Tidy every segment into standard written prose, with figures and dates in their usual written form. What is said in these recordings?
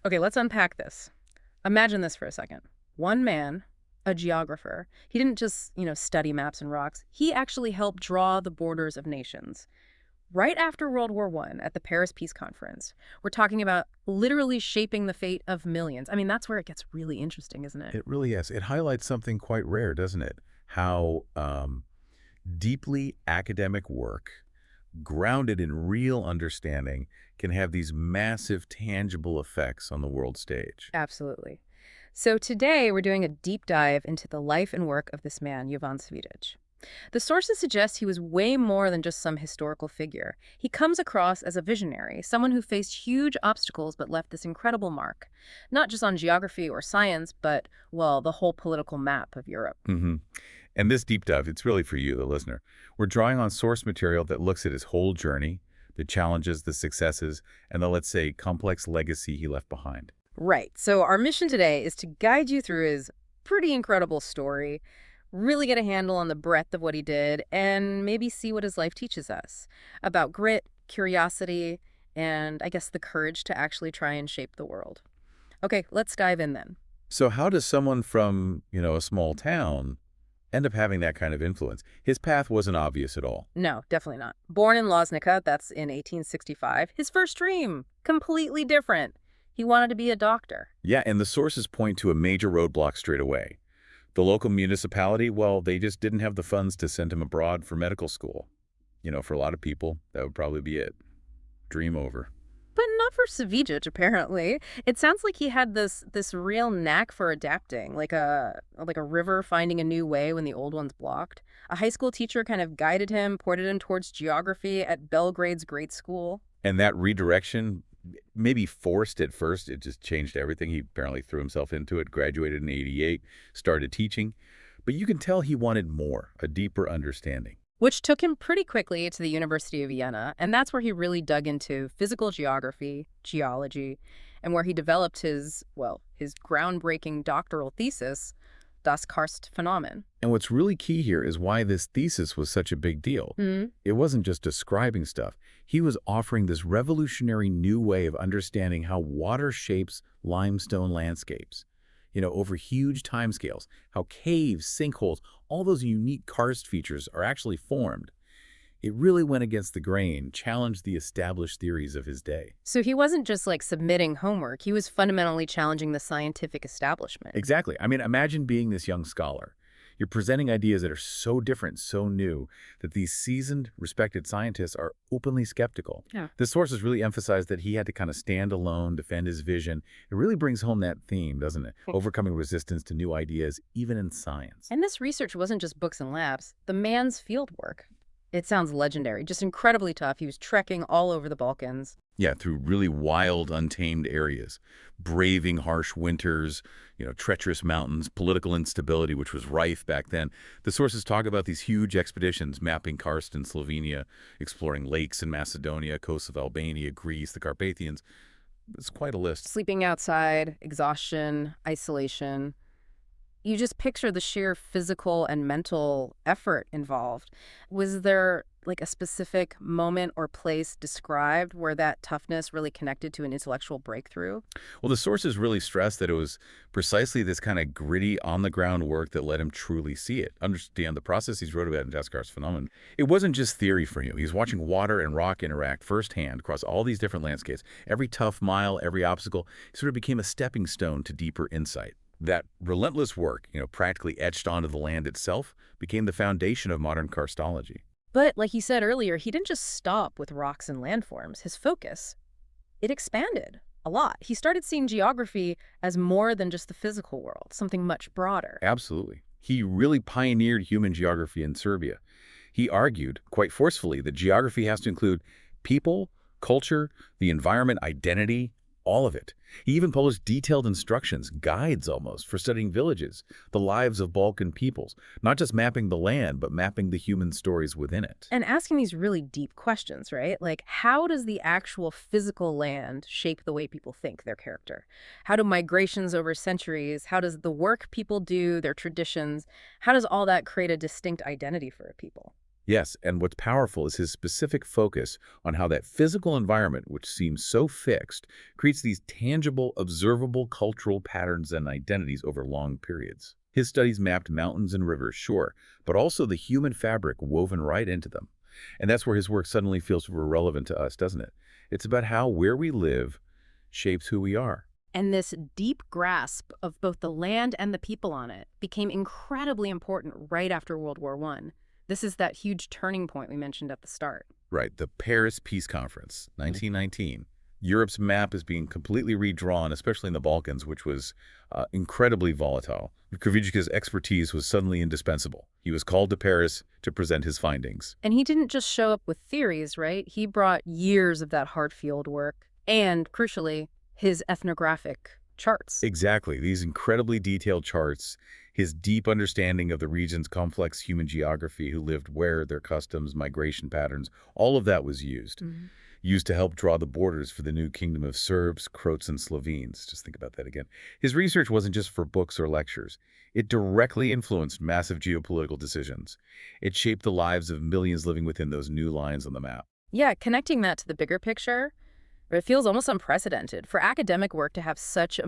Okay, let's unpack this. Imagine this for a second. One man, a geographer, he didn't just, study maps and rocks. He actually helped draw the borders of nations. Right after World War I, at the Paris Peace Conference, we're talking about literally shaping the fate of millions. I mean, that's where it gets really interesting, isn't it? It really is. It highlights something quite rare, doesn't it? How deeply academic work, grounded in real understanding, can have these massive, tangible effects on the world stage. Absolutely. So today we're doing a deep dive into the life and work of this man, Jovan Cvijić. The sources suggest he was way more than just some historical figure. He comes across as a visionary, someone who faced huge obstacles but left this incredible mark, not just on geography or science, but, well, the whole political map of Europe. hmm And this deep dive, it's really for you, the listener. We're drawing on source material that looks at his whole journey, the challenges, the successes, and the, let's say, complex legacy he left behind. Right. So our mission today is to guide you through his pretty incredible story, really get a handle on the breadth of what he did, and maybe see what his life teaches us about grit, curiosity, and I guess the courage to actually try and shape the world. Okay, let's dive in then. So how does someone from, a small town end up having that kind of influence? His path wasn't obvious at all. No, definitely not. Born in Lasnikica, that's in 1865, his first dream, completely different. He wanted to be a doctor. Yeah, and the sources point to a major roadblock straight away. The local municipality, well, they just didn't have the funds to send him abroad for medical school. For a lot of people, that would probably be it. Dream over. But not for Cvijić, apparently. It sounds like he had this real knack for adapting, like a river finding a new way when the old one's blocked. A high school teacher kind of guided him, pointed him towards geography at Belgrade's great school. And that redirection, maybe forced at first, it just changed everything. He apparently threw himself into it, graduated in '88, started teaching. But you can tell he wanted more, a deeper understanding. Which took him pretty quickly to the University of Vienna, and that's where he really dug into physical geography, geology, and where he developed his groundbreaking doctoral thesis, Das Karstphänomen. And what's really key here is why this thesis was such a big deal. It wasn't just describing stuff. He was offering this revolutionary new way of understanding how water shapes limestone landscapes, over huge timescales, how caves, sinkholes, all those unique karst features are actually formed. It really went against the grain, challenged the established theories of his day. So he wasn't just submitting homework, he was fundamentally challenging the scientific establishment. Exactly. I mean, imagine being this young scholar. You're presenting ideas that are so different, so new, that these seasoned, respected scientists are openly skeptical. Yeah. The sources really emphasize that he had to kind of stand alone, defend his vision. It really brings home that theme, doesn't it? Overcoming resistance to new ideas, even in science. And this research wasn't just books and labs. The man's field work. It sounds legendary, just incredibly tough. He was trekking all over the Balkans. Yeah, through really wild, untamed areas, braving harsh winters, treacherous mountains, political instability, which was rife back then. The sources talk about these huge expeditions, mapping karst in Slovenia, exploring lakes in Macedonia, coasts of Albania, Greece, the Carpathians. It's quite a list. Sleeping outside, exhaustion, isolation. You just picture the sheer physical and mental effort involved. Was there a specific moment or place described where that toughness really connected to an intellectual breakthrough? Well, the sources really stress that it was precisely this kind of gritty, on-the-ground work that let him truly see it, understand the processes he wrote about in Das Karstphänomen. It wasn't just theory for him. He was watching water and rock interact firsthand across all these different landscapes. Every tough mile, every obstacle sort of became a stepping stone to deeper insight. That relentless work, practically etched onto the land itself, became the foundation of modern karstology. But like you said earlier, he didn't just stop with rocks and landforms. His focus, it expanded a lot. He started seeing geography as more than just the physical world, something much broader. Absolutely. He really pioneered human geography in Serbia. He argued, quite forcefully, that geography has to include people, culture, the environment, identity, all of it. He even published detailed instructions, guides almost, for studying villages, the lives of Balkan peoples, not just mapping the land, but mapping the human stories within it. And asking these really deep questions, right? Like, how does the actual physical land shape the way people think, their character? How do migrations over centuries, how does the work people do, their traditions, how does all that create a distinct identity for a people? Yes, and what's powerful is his specific focus on how that physical environment, which seems so fixed, creates these tangible, observable cultural patterns and identities over long periods. His studies mapped mountains and rivers, sure, but also the human fabric woven right into them. And that's where his work suddenly feels relevant to us, doesn't it? It's about how where we live shapes who we are. And this deep grasp of both the land and the people on it became incredibly important right after World War I. This is that huge turning point we mentioned at the start. Right, the Paris Peace Conference, 1919. Europe's map is being completely redrawn, especially in the Balkans, which was incredibly volatile. Cvijic's expertise was suddenly indispensable. He was called to Paris to present his findings. And he didn't just show up with theories, right? He brought years of that hard field work and, crucially, his ethnographic charts. Exactly. These incredibly detailed charts, his deep understanding of the region's complex human geography, who lived where, their customs, migration patterns, all of that was used. Used to help draw the borders for the new kingdom of Serbs, Croats, and Slovenes. Just think about that again. His research wasn't just for books or lectures. It directly influenced massive geopolitical decisions. It shaped the lives of millions living within those new lines on the map. Yeah, connecting that to the bigger picture, it feels almost unprecedented for academic work to have such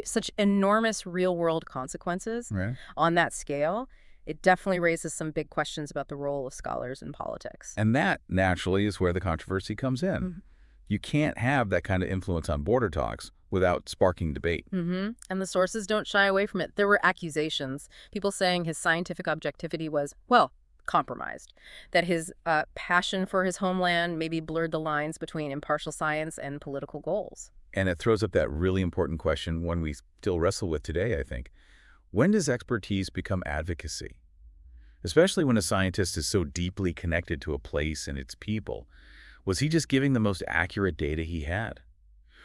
such enormous real-world consequences Right. on that scale. It definitely raises some big questions about the role of scholars in politics. And that, naturally, is where the controversy comes in. You can't have that kind of influence on border talks without sparking debate. And the sources don't shy away from it. There were accusations, people saying his scientific objectivity was, well, compromised, that his passion for his homeland maybe blurred the lines between impartial science and political goals. And it throws up that really important question, one we still wrestle with today, I think. When does expertise become advocacy? Especially when a scientist is so deeply connected to a place and its people. Was he just giving the most accurate data he had?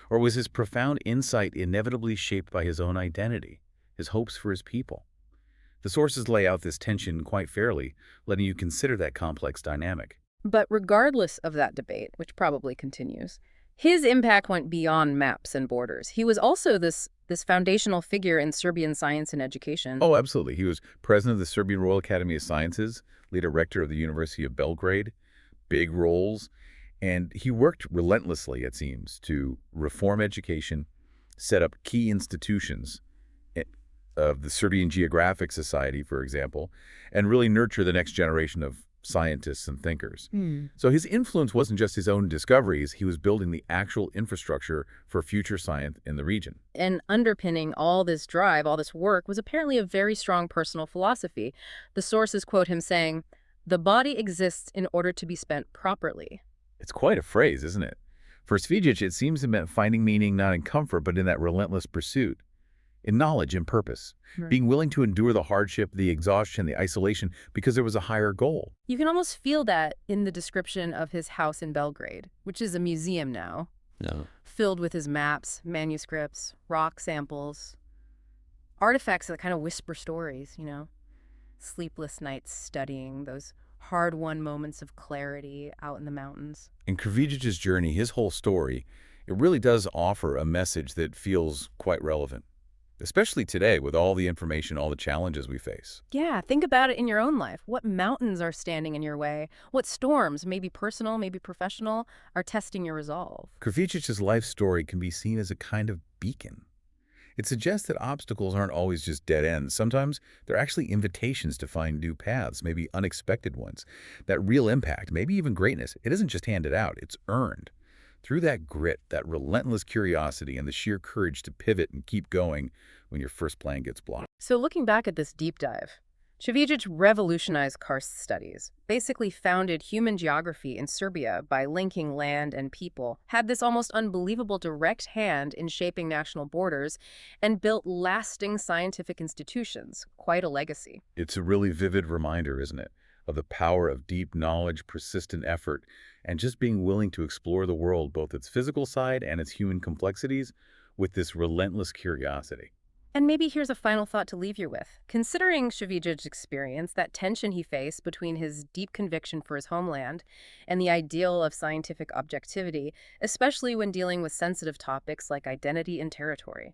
Or was his profound insight inevitably shaped by his own identity, his hopes for his people? The sources lay out this tension quite fairly, letting you consider that complex dynamic. But regardless of that debate, which probably continues, his impact went beyond maps and borders. He was also this foundational figure in Serbian science and education. Oh, absolutely. He was president of the Serbian Royal Academy of Sciences, later rector of the University of Belgrade, big roles, and he worked relentlessly, it seems, to reform education, set up key institutions of the Serbian Geographic Society, for example, and really nurture the next generation of scientists and thinkers. So his influence wasn't just his own discoveries, he was building the actual infrastructure for future science in the region. And underpinning all this drive, all this work, was apparently a very strong personal philosophy. The sources quote him saying, "The body exists in order to be spent properly." It's quite a phrase, isn't it? For Cvijić, it seems it meant finding meaning not in comfort, but in that relentless pursuit, in knowledge and purpose, being willing to endure the hardship, the exhaustion, the isolation, because there was a higher goal. You can almost feel that in the description of his house in Belgrade, which is a museum now, filled with his maps, manuscripts, rock samples, artifacts that kind of whisper stories, sleepless nights studying, those hard-won moments of clarity out in the mountains. In Cvijic's journey, his whole story, it really does offer a message that feels quite relevant, especially today with all the information, all the challenges we face. Yeah, think about it in your own life. What mountains are standing in your way? What storms, maybe personal, maybe professional, are testing your resolve? Cvijic's life story can be seen as a kind of beacon. It suggests that obstacles aren't always just dead ends. Sometimes they're actually invitations to find new paths, maybe unexpected ones. That real impact, maybe even greatness, it isn't just handed out, it's earned. Through that grit, that relentless curiosity, and the sheer courage to pivot and keep going when your first plan gets blocked. So looking back at this deep dive, Cvijić revolutionized karst studies, basically founded human geography in Serbia by linking land and people, had this almost unbelievable direct hand in shaping national borders, and built lasting scientific institutions. Quite a legacy. It's a really vivid reminder, isn't it, of the power of deep knowledge, persistent effort, and just being willing to explore the world, both its physical side and its human complexities, with this relentless curiosity. And maybe here's a final thought to leave you with. Considering Cvijic's experience, that tension he faced between his deep conviction for his homeland and the ideal of scientific objectivity, especially when dealing with sensitive topics like identity and territory,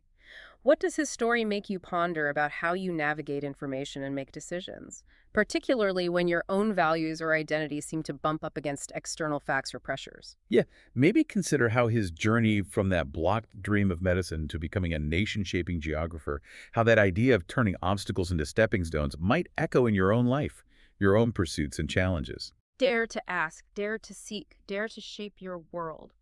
What does his story make you ponder about how you navigate information and make decisions, particularly when your own values or identities seem to bump up against external facts or pressures? Yeah, maybe consider how his journey from that blocked dream of medicine to becoming a nation-shaping geographer, how that idea of turning obstacles into stepping stones might echo in your own life, your own pursuits and challenges. Dare to ask, dare to seek, dare to shape your world.